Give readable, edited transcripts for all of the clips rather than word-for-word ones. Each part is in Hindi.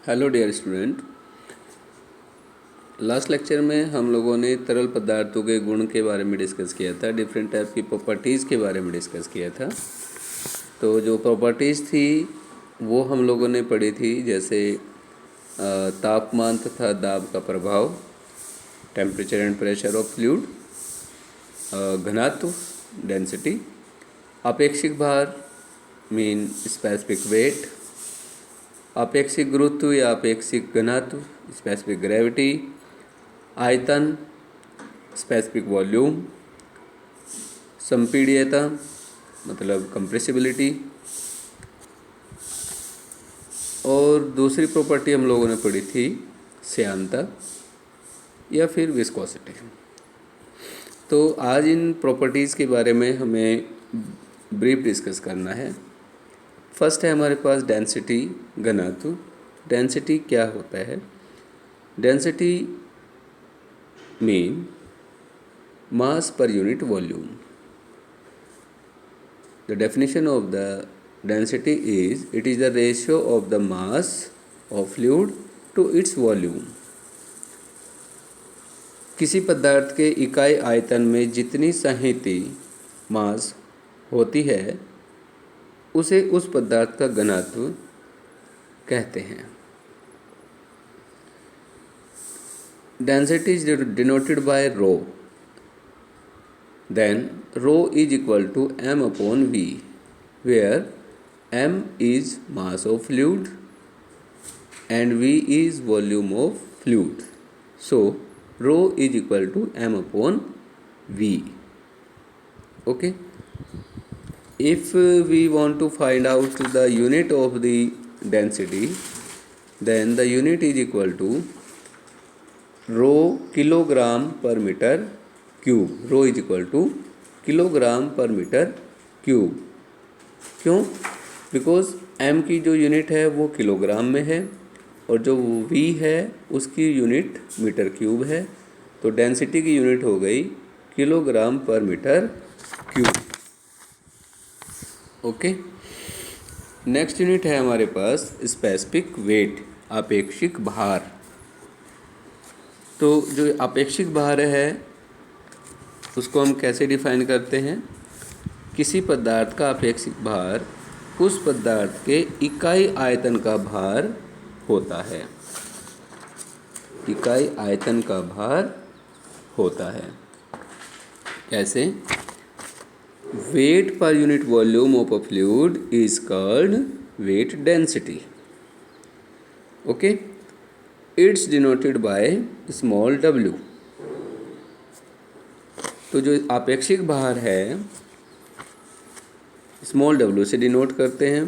Hello dear student. Last lecture में हम लोगों ने तरल पदार्थों के गुण के बारे में डिस्कस किया था, डिफरेंट टाइप की प्रॉपर्टीज़ के बारे में डिस्कस किया था। तो जो प्रॉपर्टीज़ थी वो हम लोगों ने पढ़ी थी, जैसे तापमान तथा दाब का प्रभाव, temperature and pressure of fluid, घनत्व डेंसिटी, अपेक्षिक भार मीन स्पेसिफिक वेट, अपेक्षिक गुरुत्व या अपेक्षिक घनत्व स्पेसिफिक ग्रेविटी, आयतन स्पेसिफिक वॉल्यूम, संपीड्यता मतलब कंप्रेसिबिलिटी, और दूसरी प्रॉपर्टी हम लोगों ने पढ़ी थी श्यानता या फिर विस्कोसिटी। तो आज इन प्रॉपर्टीज़ के बारे में हमें ब्रीफ डिस्कस करना है। फर्स्ट है हमारे पास डेंसिटी, घनत्व। डेंसिटी क्या होता है? डेंसिटी मीन मास पर unit volume. The definition of the density is it is the ratio of the mass of fluid to its volume. किसी पदार्थ के इकाई आयतन में जितनी सहित मास होती है उसे उस पदार्थ का घनत्व कहते हैं। Density is denoted by rho. Then rho is equal to m upon v, where m is mass of fluid and v is volume of fluid. So rho is equal to m upon v. Okay. If we want to find out the unit of the density, then the unit is equal to rho kilogram per meter cube. Rho is equal to kilogram per meter cube. क्यों? बिकॉज m की जो यूनिट है वो किलोग्राम में है और जो v है उसकी यूनिट मीटर क्यूब है। तो डेंसिटी की यूनिट हो गई किलोग्राम पर metre cube. Okay. Next unit है हमारे पास स्पेसिफिक वेट, अपेक्षिक भार। तो जो अपेक्षिक भार है उसको हम कैसे डिफाइन करते हैं? किसी पदार्थ का अपेक्षिक भार उस पदार्थ के इकाई आयतन का भार होता है। इकाई आयतन का भार होता है। कैसे? Weight per unit volume of a fluid is called weight density. Okay, it's denoted by small w. तो जो आपेक्षिक भार है स्मॉल w से डिनोट करते हैं।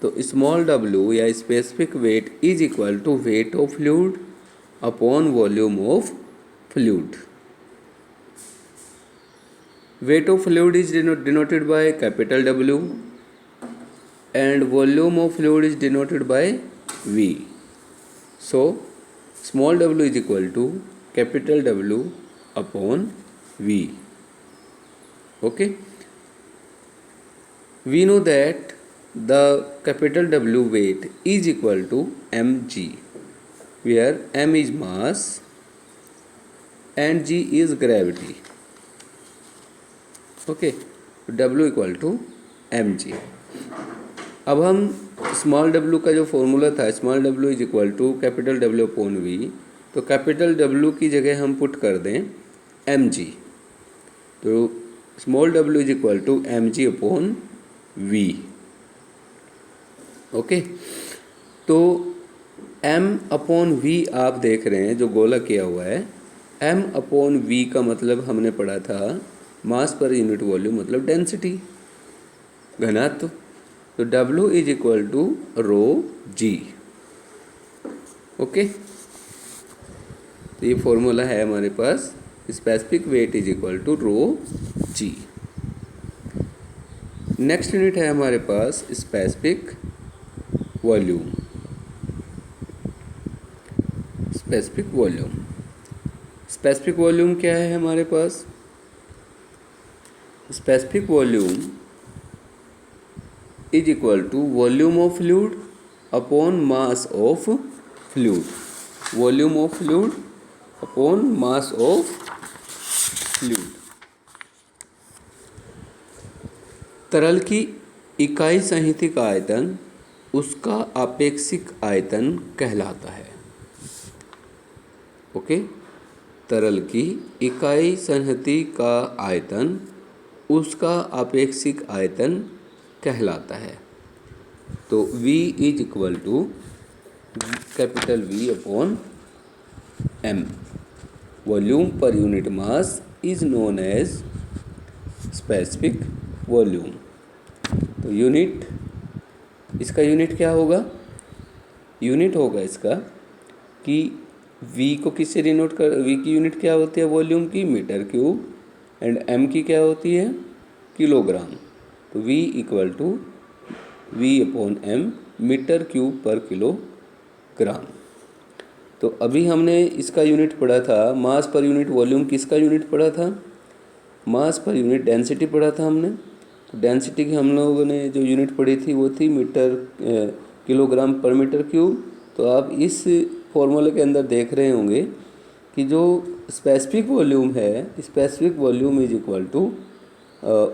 तो स्मॉल w या specific weight is equal to weight of fluid upon volume of fluid. Weight of fluid is denoted by capital W and volume of fluid is denoted by V. So small w is equal to capital W upon V. Okay. We know that the capital W weight is equal to mg, where m is mass and g is gravity. Okay, W equal to M G. अब हम स्मॉल w का जो फॉर्मूला था, small w is equal to capital W upon V, तो कैपिटल W की जगह हम पुट कर दें एम जी। तो small w is equal to M G upon V। Okay, तो m अपॉन V आप देख रहे हैं जो गोला किया हुआ है। m अपॉन V का मतलब हमने पढ़ा था मास पर यूनिट वॉल्यूम मतलब डेंसिटी, घनत्व। तो W is equal to rho g. Okay, तो ये फॉर्मूला है हमारे पास, specific weight is equal to rho g. Next unit है हमारे पास specific volume. Specific volume, specific volume क्या है हमारे पास? Specific volume is equal to volume of fluid upon mass of fluid, volume of fluid upon mass of fluid. तरल की इकाई संहतिक आयतन उसका आपेक्षिक आयतन कहलाता है। ओके, तरल की इकाई संहति का आयतन उसका आपेक्षिक आयतन कहलाता है। तो V is equal to capital V upon M। Volume पर unit mass is known as specific volume. तो यूनिट, इसका यूनिट क्या होगा? यूनिट होगा इसका कि V को किससे डिनोट कर, V की यूनिट क्या होती है वॉल्यूम की? मीटर क्यूब, एंड M की क्या होती है? किलोग्राम। तो V equal to V upon M metre cube पर किलोग्राम। तो अभी हमने इसका यूनिट पढ़ा था, मास पर यूनिट वॉल्यूम किसका यूनिट पढ़ा था? मास पर यूनिट डेंसिटी पढ़ा था हमने। तो डेंसिटी की हम लोगों ने जो यूनिट पढ़ी थी वो थी मीटर किलोग्राम पर मीटर क्यूब। तो आप इस फॉर्मूले के अंदर देख रहे होंगे कि जो स्पेसिफिक वॉल्यूम है, specific volume is equal to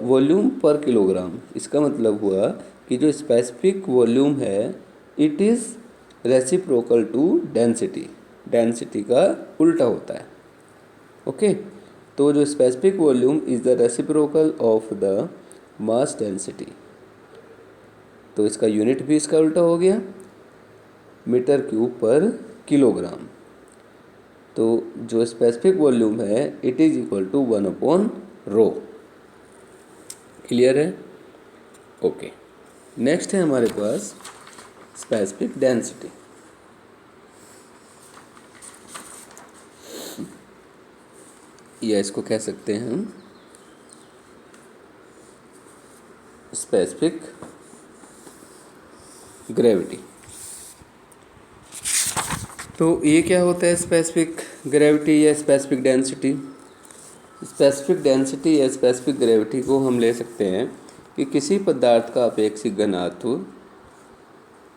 volume पर किलोग्राम। इसका मतलब हुआ कि जो स्पेसिफिक वॉल्यूम है it is reciprocal to density, density का उल्टा होता है। ओके, तो जो specific volume is the reciprocal of the mass density. तो इसका यूनिट भी इसका उल्टा हो गया, मीटर क्यूब पर किलोग्राम। तो जो स्पेसिफिक वॉल्यूम है it is equal to 1 upon rho. Clear है? ओके, नेक्स्ट है हमारे पास स्पेसिफिक डेंसिटी। या इसको कह सकते हैं हम स्पेसिफिक ग्रेविटी। तो ये क्या होता है स्पेसिफिक ग्रेविटी या स्पेसिफिक डेंसिटी? स्पेसिफिक डेंसिटी या स्पेसिफिक ग्रेविटी को हम ले सकते हैं कि किसी पदार्थ का अपेक्षिक घनत्व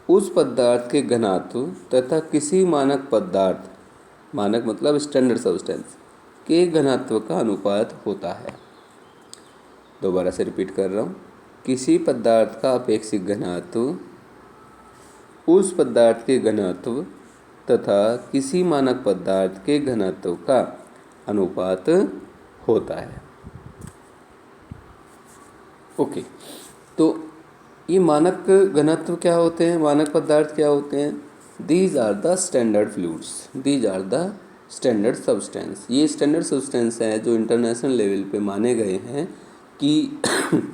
उस पदार्थ के घनत्व तथा किसी मानक पदार्थ, मानक मतलब स्टैंडर्ड सब्सटेंस, के घनत्व का अनुपात होता है। दोबारा से रिपीट कर रहा हूँ, किसी पदार्थ का अपेक्षिक घनत्व उस पदार्थ के घनत्व तथा किसी मानक पदार्थ के घनत्व का अनुपात होता है। ओके, तो ये मानक घनत्व क्या होते हैं, मानक पदार्थ क्या होते हैं? These are the standard fluids, these are the standard substance. ये स्टैंडर्ड सब्सटेंस हैं जो इंटरनेशनल लेवल पे माने गए हैं कि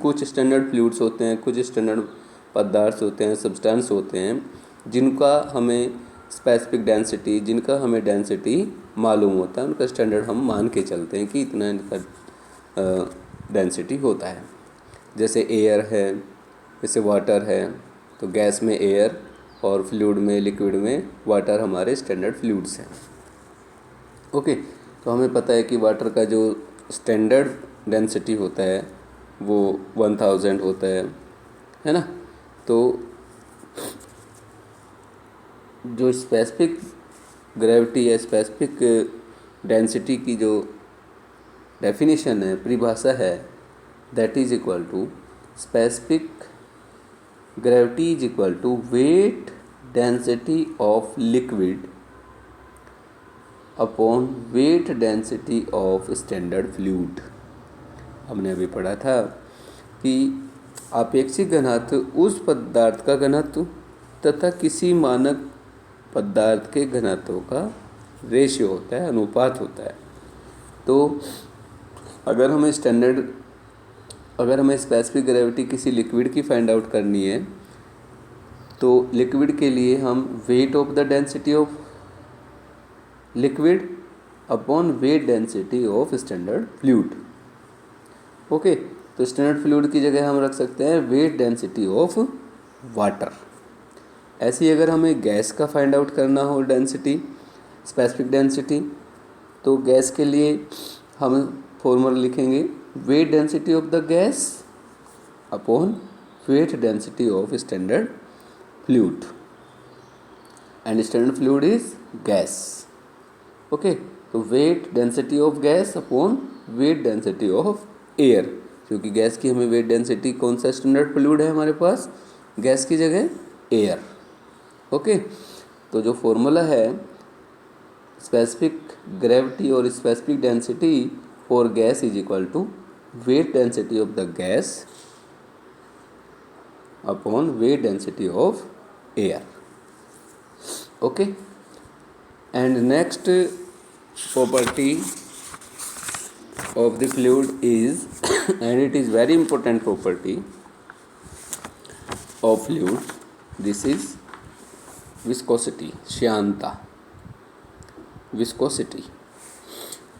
कुछ स्टैंडर्ड फ्लूइड्स होते हैं, कुछ स्टैंडर्ड पदार्थ होते हैं, सब्सटेंस होते हैं जिनका हमें स्पेसिफिक डेंसिटी, जिनका हमें डेंसिटी मालूम होता है, उनका स्टैंडर्ड हम मान के चलते हैं कि इतना इनका डेंसिटी होता है। जैसे एयर है, जैसे वाटर है, तो गैस में एयर और फ्लूइड में, लिक्विड में वाटर हमारे स्टैंडर्ड फ्लूइड्स हैं। ओके, तो हमें पता है कि वाटर का जो स्टैंडर्ड डेंसिटी होता है वो 1000 होता है ना। तो जो स्पेसिफिक ग्रेविटी या स्पेसिफिक डेंसिटी की जो डेफिनेशन है, परिभाषा है, that is equal to specific gravity is equal to weight density of liquid upon weight density of standard fluid. हमने अभी पढ़ा था कि आपेक्षिक घनत्व उस पदार्थ का घनत्व तथा किसी मानक पदार्थ के घनत्व का रेशियो होता है, अनुपात होता है। तो अगर हमें स्पेसिफिक ग्रेविटी किसी लिक्विड की फाइंड आउट करनी है तो लिक्विड के लिए हम weight of the density of liquid upon weight density of standard fluid. Okay, तो स्टैंडर्ड फ्लूइड की जगह हम रख सकते हैं वेट डेंसिटी ऑफ वाटर। ऐसी अगर हमें गैस का फाइंड आउट करना हो डेंसिटी, स्पेसिफिक डेंसिटी, तो गैस के लिए हम फॉर्मूला लिखेंगे weight density of the gas upon weight density of standard fluid. And standard fluid is gas. Okay, तो weight density of gas upon weight density of air, क्योंकि गैस की हमें वेट डेंसिटी कौन सा स्टैंडर्ड फ्लूइड है हमारे पास, गैस की जगह एयर। ओके, तो जो फॉर्मूला है स्पेसिफिक ग्रेविटी और specific density for gas is equal to weight density of the gas upon weight density of air. Okay, and next property of the fluid is and it is very important property of fluid, this is viscosity, श्यानता। विस्कोसिटी,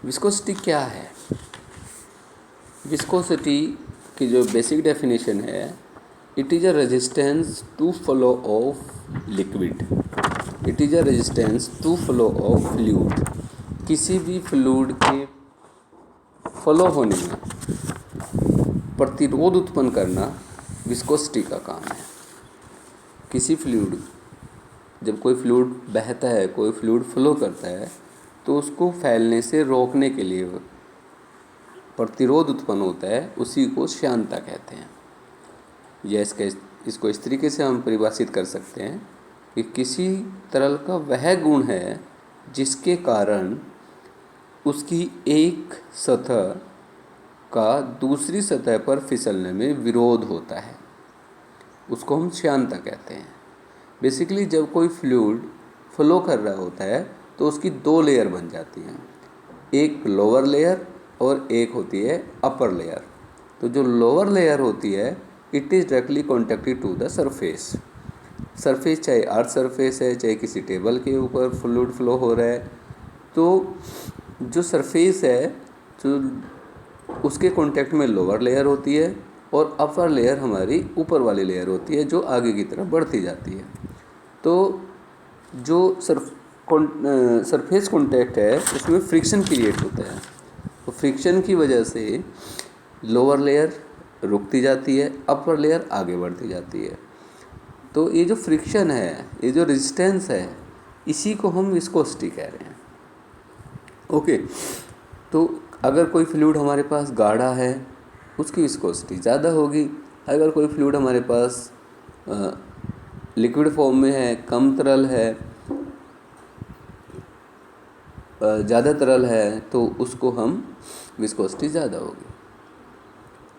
विस्कोसिटी क्या है? विस्कोसिटी की जो बेसिक डेफिनेशन है, it is a resistance to flow of liquid, it is a resistance to flow of fluid. किसी भी फ्लूइड के फ्लो होने में प्रतिरोध उत्पन्न करना विस्कोसिटी का काम है। किसी फ्लूइड, जब कोई फ्लूइड बहता है, कोई फ्लूइड फ्लो करता है, तो उसको फैलने से रोकने के लिए प्रतिरोध उत्पन्न होता है, उसी को श्यानता कहते हैं। या इसको इस तरीके से हम परिभाषित कर सकते हैं कि किसी तरल का वह गुण है जिसके कारण उसकी एक सतह का दूसरी सतह पर फिसलने में विरोध होता है, उसको हम श्यानता कहते हैं। बेसिकली जब कोई फ्लूइड फ्लो कर रहा होता है तो उसकी दो लेयर बन जाती हैं, एक लोअर लेयर और एक होती है अपर लेयर। तो जो लोअर लेयर होती है it is directly contacted to the surface. Surface चाहे अर्थ सरफेस है, चाहे किसी टेबल के ऊपर फ्लूइड फ्लो हो रहा है, तो जो सरफेस है जो उसके कांटेक्ट में लोअर लेयर होती है और अपर लेयर हमारी ऊपर वाली लेयर होती है जो आगे की तरफ बढ़ती जाती है। तो जो सरफेस कांटेक्ट है उसमें फ्रिक्शन क्रिएट होता है, तो फ्रिक्शन की वजह से लोअर लेयर रुकती जाती है, अपर लेयर आगे बढ़ती जाती है। तो ये जो फ्रिक्शन है, ये जो रेजिस्टेंस है, इसी को हम विस्कोसिटी कह रहे हैं। ओके, तो अगर कोई फ्लूइड हमारे पास गाढ़ा है उसकी विस्कोसिटी ज़्यादा होगी, अगर कोई फ्लूइड हमारे पास लिक्विड फॉर्म में है, कम तरल है, ज़्यादा तरल है, तो उसको हम विस्कोसिटी ज़्यादा होगी,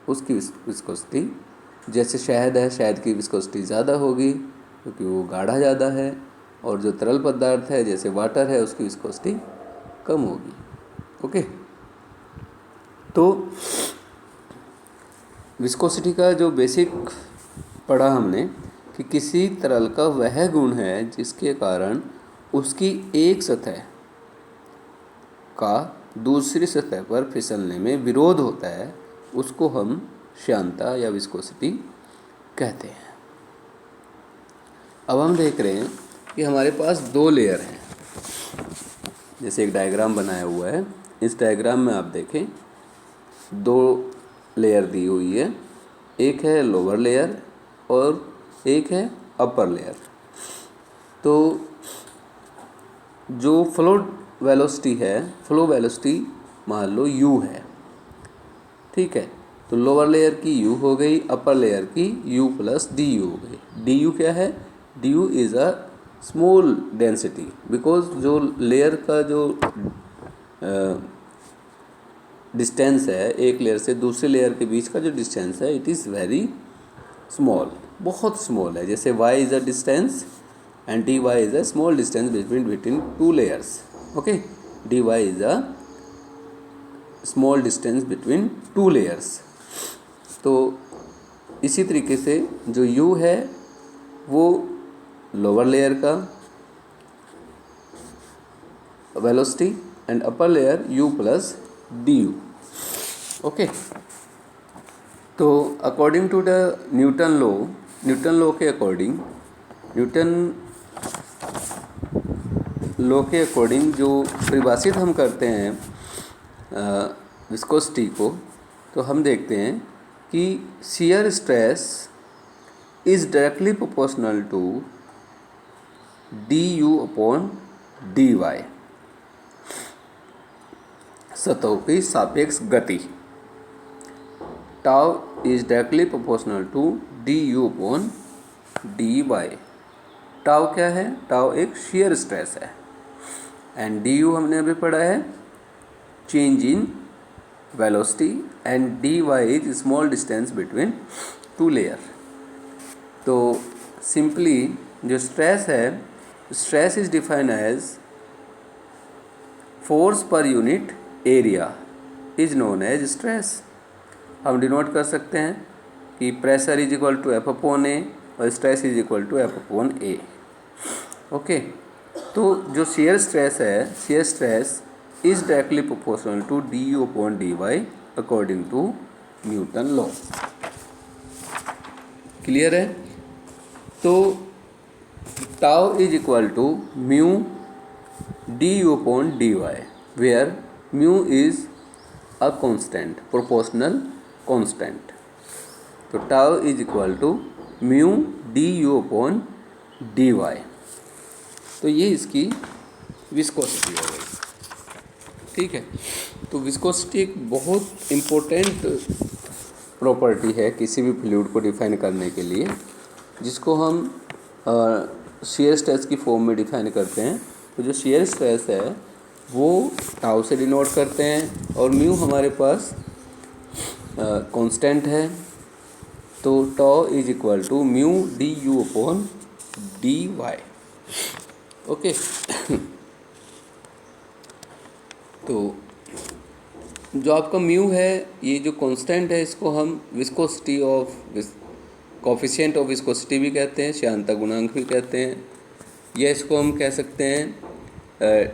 उसकी विस्कोसिटी। जैसे शहद है, शहद की विस्कोसिटी ज़्यादा होगी क्योंकि वो गाढ़ा ज़्यादा है, और जो तरल पदार्थ है जैसे वाटर है उसकी विस्कोसिटी कम होगी। ओके, तो विस्कोसिटी का जो बेसिक पढ़ा हमने कि किसी तरल का वह गुण है जिसके कारण उसकी एक सतह का दूसरी सतह पर फिसलने में विरोध होता है, उसको हम श्यानता या विस्कोसिटी कहते हैं। अब हम देख रहे हैं कि हमारे पास दो लेयर हैं, जैसे एक डायग्राम बनाया हुआ है। इस डायग्राम में आप देखें दो लेयर दी हुई है, एक है लोअर लेयर और एक है अपर लेयर। तो जो फ्लो वेलोसिटी है, फ्लो वेलोसिटी मान लो u है, ठीक है। तो लोअर लेयर की u हो गई, अपर लेयर की u प्लस डी यू हो गई। डी यू क्या है? D you is a small density, because जो लेयर का जो डिस्टेंस है एक लेयर से दूसरे लेयर के बीच का जो डिस्टेंस है, इट इज़ वेरी स्मॉल, बहुत स्मॉल है। जैसे y is a distance and dy is a small distance between two layers. Okay, dy is a small distance between two layers. तो इसी तरीके से जो u है वो लोअर लेयर का velocity and upper layer u plus d u. Okay, तो according to the Newton law के अकॉर्डिंग, जो परिभाषित हम करते हैं विस्कोसिटी को, तो हम देखते हैं कि shear stress is directly proportional to du/dy, सतहों की सापेक्ष गति। Tau is directly proportional to du/dy। Tau क्या है? टाउ एक shear स्ट्रेस है, एंड du हमने अभी पढ़ा है change in velocity, and dy is small distance between two layer. तो सिंपली जो स्ट्रेस है, stress is defined as force per unit area is known as stress. हम डिनोट कर सकते हैं कि pressure is equal to F/A और stress is equal to F/A। Okay, तो जो शेयर स्ट्रेस है, shear stress is directly proportional to du/dy according to Newton law. Clear है? तो tau is equal to mu du/dy, where mu is a constant, proportional constant. तो tau is equal to mu du/dy। तो ये इसकी विस्कोसिटी हो गई। ठीक है, तो विस्कोसिटी एक बहुत इम्पोर्टेंट प्रॉपर्टी है किसी भी फ्लूइड को डिफाइन करने के लिए, जिसको हम शेयर स्ट्रेस की फॉर्म में डिफाइन करते हैं। तो जो शेयर स्ट्रेस है वो टाउ से डिनोट करते हैं, और म्यू हमारे पास कांस्टेंट है। तो tau is equal to mu du/dy। Okay, तो जो आपका म्यू है, ये जो कांस्टेंट है, इसको हम viscosity of coefficient of viscosity भी कहते हैं, श्यानता गुणांक भी कहते हैं, या इसको हम कह सकते हैं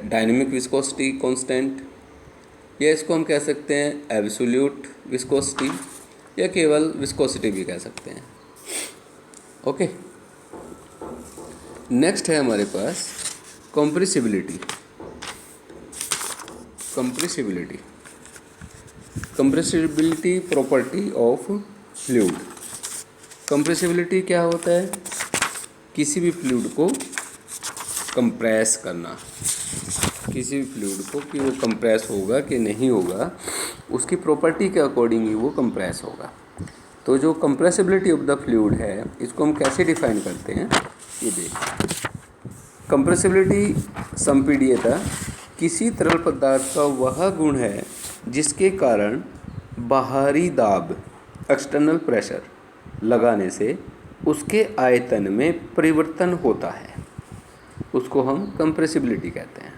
डायनेमिक विस्कोसिटी कांस्टेंट, या इसको हम कह सकते हैं एब्सोल्यूट विस्कोसिटी, या केवल विस्कोसिटी भी कह सकते हैं। ओके, नेक्स्ट है हमारे पास compressibility. Compressibility property of fluid. Compressibility क्या होता है? किसी भी फ्लूइड को कंप्रेस करना, किसी भी फ्लूइड को कि वो कंप्रेस होगा कि नहीं होगा, उसकी प्रॉपर्टी के अकॉर्डिंग ही वो कंप्रेस होगा। तो जो कंप्रेसिबिलिटी ऑफ द फ्लूइड है, इसको हम कैसे डिफाइन करते हैं, ये देखिए। कंप्रेसिबिलिटी संपीड्यता किसी तरल पदार्थ का वह गुण है जिसके कारण बाहरी दाब, एक्सटर्नल प्रेशर लगाने से उसके आयतन में परिवर्तन होता है, उसको हम कंप्रेसिबिलिटी कहते हैं।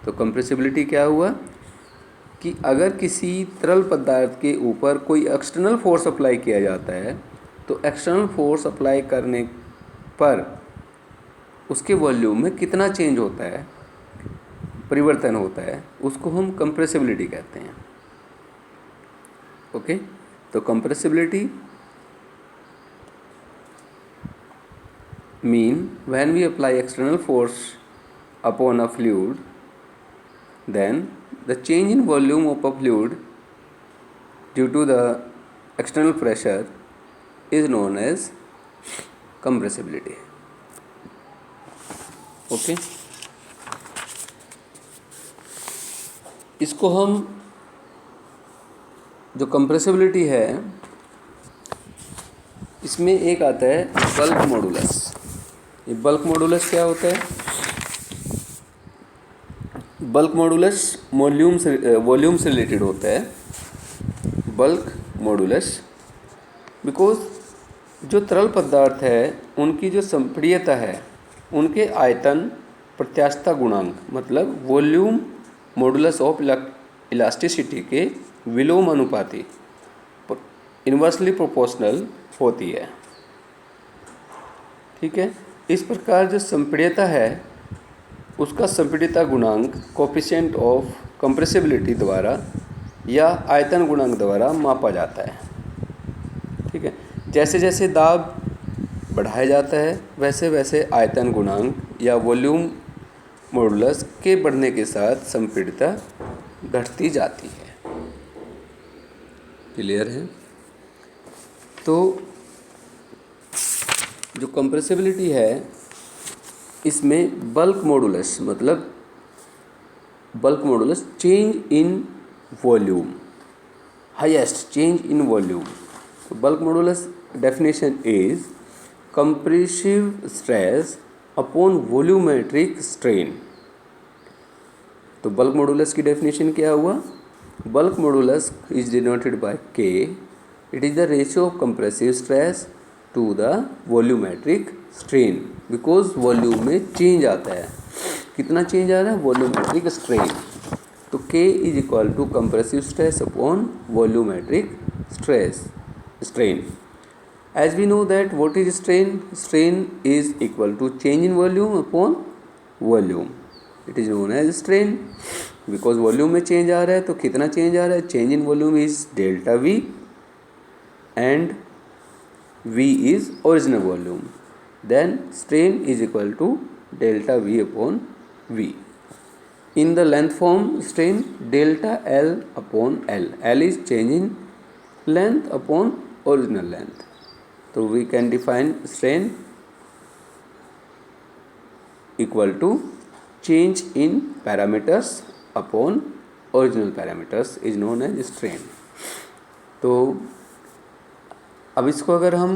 तो कंप्रेसिबिलिटी क्या हुआ कि अगर किसी तरल पदार्थ के ऊपर कोई एक्सटर्नल फोर्स अप्लाई किया जाता है, तो एक्सटर्नल फोर्स अप्लाई करने पर उसके वॉल्यूम में कितना चेंज होता है, परिवर्तन होता है, उसको हम कंप्रेसिबिलिटी कहते हैं। ओके, तो compressibility mean when we apply external force upon a fluid, then the change in volume of a fluid due to the external pressure is known as compressibility. Okay, इसको हम जो कंप्रेसिबिलिटी है, इसमें एक आता है बल्क मॉडुलस। ये बल्क मॉडुलस क्या होता है? बल्क मॉडुलस वॉल्यूम से रिलेटेड होता है। बल्क मॉडुलस बिकॉज जो तरल पदार्थ है उनकी जो संपीड्यता है, उनके आयतन प्रत्यास्थता गुणांक मतलब वॉल्यूम मॉडुलस ऑफ इलास्टिसिटी के विलोमानुपाती, इन्वर्सली प्रोपोर्शनल होती है। ठीक है, इस प्रकार जो संपीड्यता है उसका संपीड्यता गुणांक कोफिशिएंट ऑफ कंप्रेसिबिलिटी द्वारा या आयतन गुणांक द्वारा मापा जाता है। ठीक है, जैसे जैसे दाब बढ़ाया जाता है वैसे वैसे आयतन गुणांक या वॉल्यूम मॉडुलस के बढ़ने के साथ संपीड्यता घटती जाती है। क्लियर है? तो जो कंप्रेसिबिलिटी है इसमें बल्क मॉडुलस मतलब bulk modulus change in volume, highest change in volume. तो bulk modulus definition is compressive stress upon volumetric strain. तो बल्क मॉडुलस की डेफिनेशन क्या हुआ? Bulk modulus is denoted by K. It is the ratio of compressive stress to the volumetric strain, because volume में चेंज आता है. कितना चेंज आ रहा है? Volumetric strain. तो K is equal to compressive stress upon volumetric strain. As we know that what is strain? Strain is equal to change in volume upon volume. It is known as strain because volume में change आ रहा है. तो कितना change आ रहा है? Change in volume is delta V and V is original volume. Then strain is equal to delta V upon V. In the length form, strain delta L upon L. L is change in length upon original length. तो we can define strain equal to change in parameters upon original parameters is known as strain. तो अब इसको अगर हम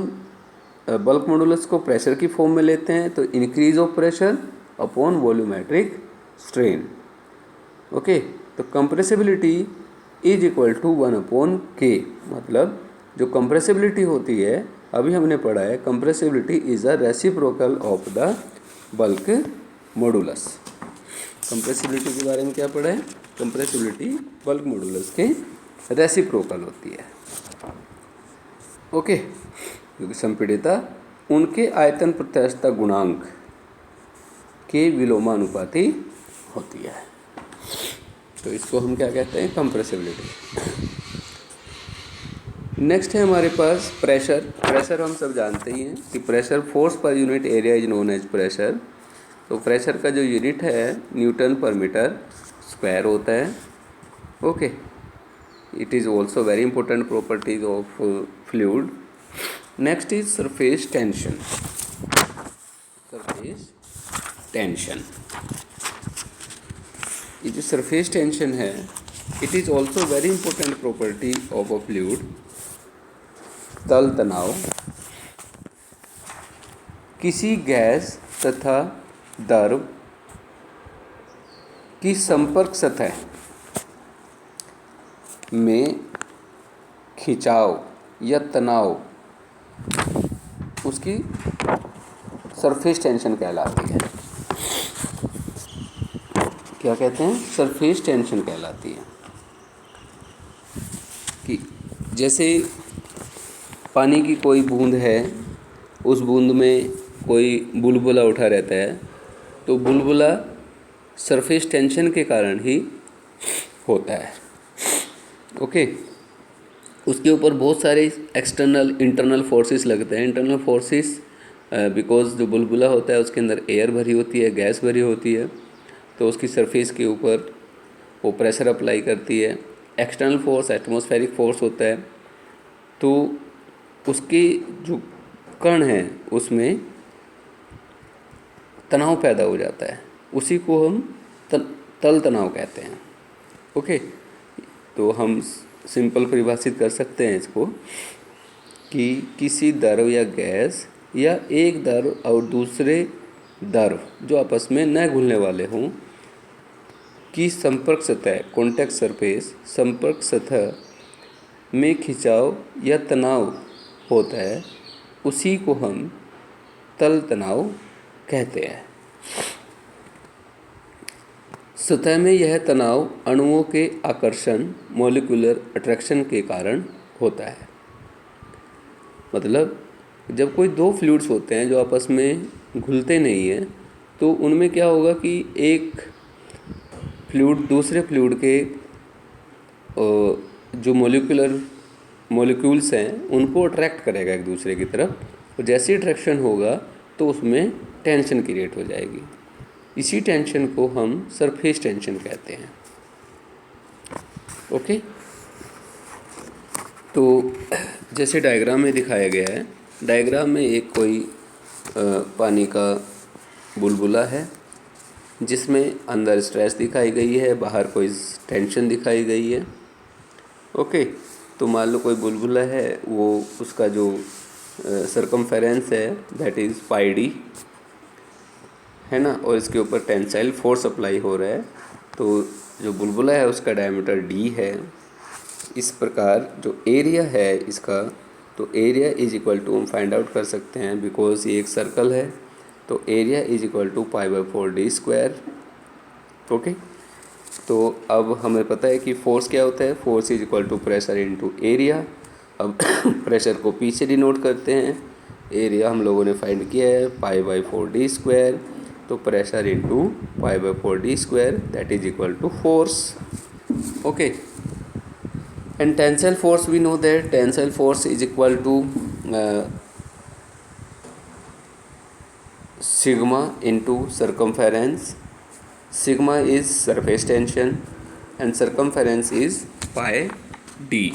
बल्क मॉडुलस को प्रेशर की फॉर्म में लेते हैं तो increase of pressure upon volumetric strain. Okay, तो compressibility is equal to 1/K. मतलब जो कंप्रेसिबिलिटी होती है, अभी हमने पढ़ा है compressibility is a reciprocal of the bulk modulus. Compressibility के बारे में क्या पढ़ा है? कंप्रेसिबिलिटी बल्क मॉडुलस के रेसिप्रोकल होती है. ओके, क्योंकि संपीड़ितता उनके आयतन प्रत्यास्थता गुणांक के विलोमानुपाती होती है. तो इसको हम क्या कहते हैं? कंप्रेसिबिलिटी. नेक्स्ट है हमारे पास प्रेशर. प्रेशर हम सब जानते ही हैं कि pressure force per unit area is known as pressure. तो प्रेशर का जो यूनिट है न्यूटन पर मीटर स्क्वायर होता है. Okay, it is also very important properties of fluid. Next is surface tension. Surface tension, ये जो सरफेस टेंशन है, it is also very important property of a fluid. तल तनाव किसी गैस तथा द्रव की संपर्क सतह में खिंचाव या तनाव उसकी सरफेस टेंशन कहलाती है. क्या कहते हैं? सरफेस टेंशन कहलाती है. कि जैसे पानी की कोई बूंद है, उस बूंद में कोई बुलबुला उठा रहता है, तो बुलबुला सरफेस टेंशन के कारण ही होता है. ओके, उसके ऊपर बहुत सारे एक्सटर्नल इंटरनल फोर्सेस लगते हैं. इंटरनल फोर्सेस बिकॉज जो बुलबुला होता है उसके अंदर एयर भरी होती है, गैस भरी होती है, तो उसकी सरफेस के ऊपर वो प्रेशर अप्लाई करती है. एक्सटर्नल फोर्स एटमॉस्फेरिक फोर्स होता है. तो उसके जो कण हैं उसमें तनाव पैदा हो जाता है. उसी को हम तल तनाव कहते हैं. ओके, तो हम सिंपल परिभाषित कर सकते हैं इसको कि किसी द्रव या गैस या एक द्रव और दूसरे द्रव जो आपस में न घुलने वाले हों की संपर्क सतह, कॉन्टैक्ट सरफेस, संपर्क सतह में खिंचाव या तनाव होता है, उसी को हम तल तनाव कहते हैं. सतह में यह तनाव अणुओं के आकर्षण, मॉलिक्यूलर अट्रैक्शन के कारण होता है. मतलब जब कोई दो फ्लूइड्स होते हैं जो आपस में घुलते नहीं हैं, तो उनमें क्या होगा कि एक फ्लूइड दूसरे फ्लूइड के जो मॉलिक्यूल्स हैं उनको अट्रैक्ट करेगा एक दूसरे की तरफ, और जैसे अट्रैक्शन होगा तो उसमें टेंशन क्रिएट हो जाएगी. इसी टेंशन को हम सरफेस टेंशन कहते हैं. ओके, तो जैसे डायग्राम में दिखाया गया है, डायग्राम में एक कोई पानी का बुलबुला है जिसमें अंदर स्ट्रेस दिखाई गई है, बाहर कोई टेंशन दिखाई गई है। ओके, तो मान लो कोई बुलबुला है, वो उसका जो सरकमफेरेंस है दैट इज़ पाई डी है ना, और इसके ऊपर टेंसाइल फोर्स अप्लाई हो रहा है। तो जो बुलबुला है उसका डायमीटर डी है। इस प्रकार जो एरिया है इसका, तो एरिया इज इक्वल टू हम फाइंड आउट कर सकते हैं, बिकॉज ये एक सर्कल है, तो area is equal to π/4d²। Okay, तो अब हमें पता है कि फोर्स क्या होता है, force is equal to pressure into area. अब प्रेशर को पी से डिनोट करते हैं, एरिया हम लोगों ने फाइंड किया है π/4d², तो pressure into π/4d² that is equal to force. Okay, and tensile force, we know that tensile force is equal to sigma into circumference. Sigma is surface tension and circumference is pi d.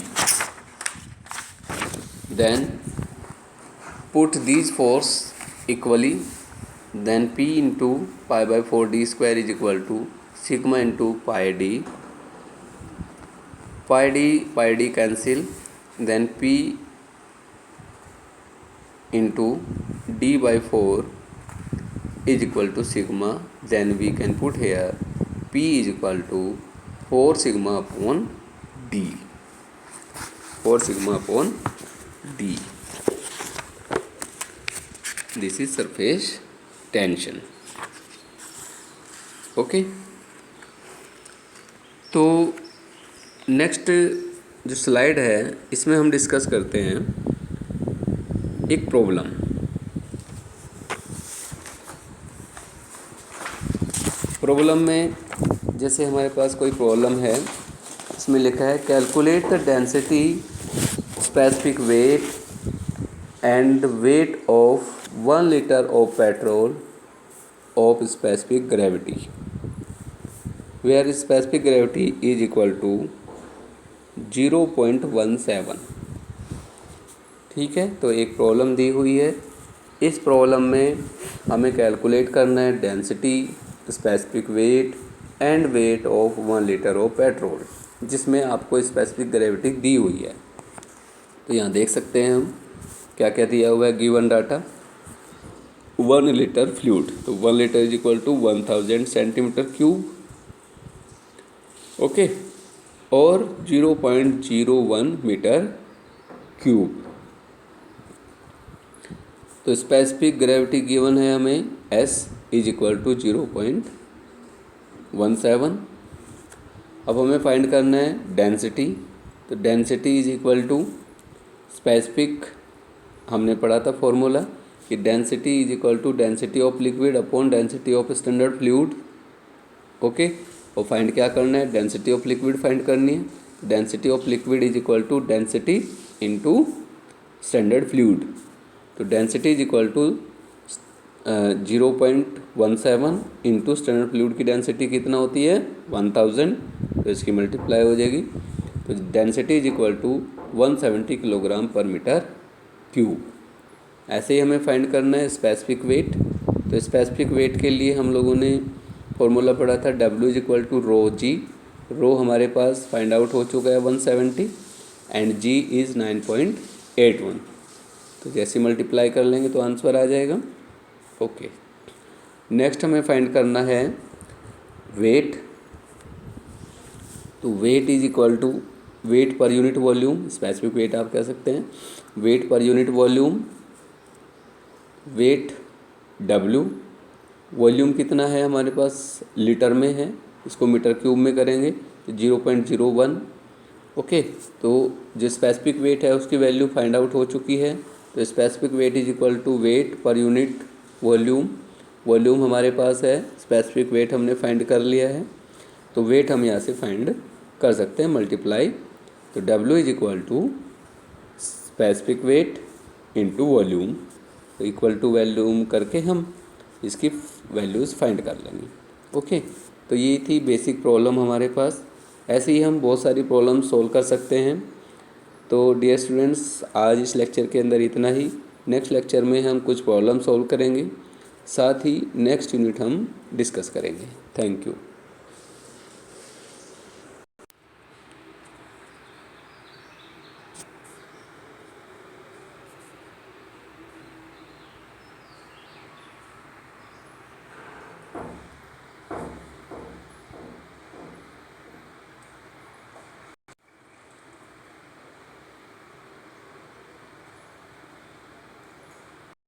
Then put these force equally, then P into π/4d² is equal to sigma into pi d. pi d cancel, then P into d/4 is equal to sigma, then we can put here P is equal to 4 sigma upon d, 4 sigma upon d. This is surface tension. Okay, तो नेक्स्ट जो स्लाइड है इसमें हम डिस्कस करते हैं एक प्रॉब्लम। प्रॉब्लम में जैसे हमारे पास कोई प्रॉब्लम है, इसमें लिखा है calculate the density, specific weight and weight of 1 litre of petrol of specific gravity, where specific gravity is equal to 0.17। ठीक है, तो एक प्रॉब्लम दी हुई है। इस प्रॉब्लम में हमें कैलकुलेट करना है density, specific weight and weight of 1 litre of petrol, जिसमें आपको स्पेसिफिक ग्रेविटी दी हुई है। तो यहाँ देख सकते हैं हम क्या क्या दिया हुआ है गिवन डाटा। 1 लीटर फ्लूइड, तो 1 litre is equal to 1000 centimetre cube. Okay, और 0.01 मीटर क्यूब। तो स्पेसिफिक ग्रेविटी गिवन है हमें S इज इक्वल टू 0.17। अब हमें फाइंड करना है डेंसिटी, तो density is equal to specific, हमने पढ़ा था फॉर्मूला कि density is equal to density of liquid upon density of standard fluid. Okay, और फाइंड क्या करना है, डेंसिटी ऑफ लिक्विड फाइंड करनी है। Density of liquid is equal to density into standard fluid, तो density is equal to 0.17 into standard fluid की डेंसिटी कितना होती है 1000, तो इसकी मल्टीप्लाई हो जाएगी। तो density is equal to 170 kilogram पर मीटर क्यूब। ऐसे ही हमें फाइंड करना है स्पेसिफिक वेट। तो स्पेसिफिक वेट के लिए हम लोगों ने फॉर्मूला पढ़ा था W is equal to rho g. Rho हमारे पास फाइंड आउट हो चुका है 170 एंड G इज़ 9.81। तो जैसे मल्टीप्लाई कर लेंगे तो आंसर आ जाएगा। ओके, नेक्स्ट हमें फाइंड करना है वेट। तो weight is equal to weight per unit volume, specific weight आप कह सकते हैं, weight per unit volume, weight W, volume कितना है हमारे पास लीटर में है, इसको मीटर क्यूब में करेंगे तो 0.01। ओके, तो जो स्पेसिफिक वेट है उसकी वैल्यू फाइंड आउट हो चुकी है। तो specific weight is equal to weight per unit volume, volume हमारे पास है, स्पेसिफिक वेट हमने फाइंड कर लिया है, तो वेट हम यहाँ से फाइंड कर सकते हैं मल्टीप्लाई। तो W is equal to specific weight into volume, तो इक्वल टू वॉल्यूम करके हम इसकी वैल्यूज़ फाइंड कर लेंगे। ओके, तो ये थी बेसिक प्रॉब्लम हमारे पास। ऐसे ही हम बहुत सारी प्रॉब्लम सॉल्व कर सकते हैं। तो डियर स्टूडेंट्स, आज इस लेक्चर के अंदर इतना ही। नेक्स्ट लेक्चर में हम कुछ प्रॉब्लम सॉल्व करेंगे साथ ही नेक्स्ट यूनिट हम डिस्कस करेंगे। Thank you.